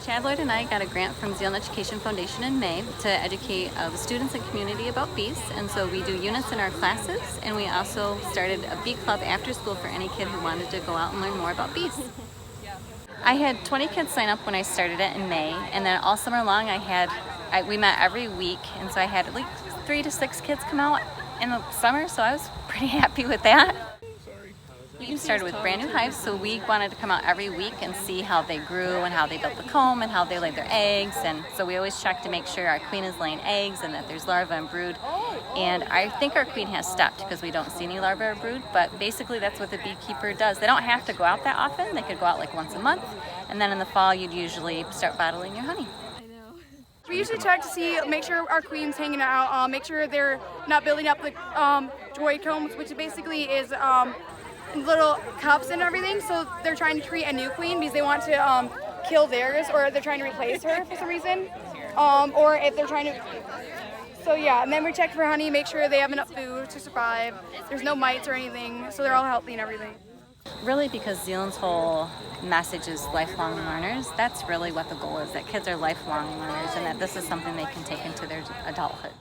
Chad Lloyd and I got a grant from Zeeland Education Foundation in May to educate the students and community about bees, and so we do units in our classes, and we also started a bee club after school for any kid who wanted to go out and learn more about bees. I had 20 kids sign up when I started it in May, and then all summer long we met every week, and so I had like 3 to 6 kids come out in the summer, so I was pretty happy with that. We started with brand new hives, so we wanted to come out every week and see how they grew and how they built the comb and how they laid their eggs, and so we always check to make sure our queen is laying eggs and that there's larvae and brood. And I think our queen has stopped because we don't see any larvae or brood, but basically that's what the beekeeper does. They don't have to go out that often. They could go out like once a month, and then in the fall you'd usually start bottling your honey. We usually check to make sure our queen's hanging out, make sure they're not building up the joy combs, which basically is little cups and everything. So they're trying to create a new queen because they want to kill theirs, or they're trying to replace her for some reason, or if they're trying to. So yeah, and then we check for honey, make sure they have enough food to survive. There's no mites or anything, so they're all healthy and everything. Really, because Zeeland's whole message is lifelong learners, that's really what the goal is, that kids are lifelong learners and that this is something they can take into their adulthood.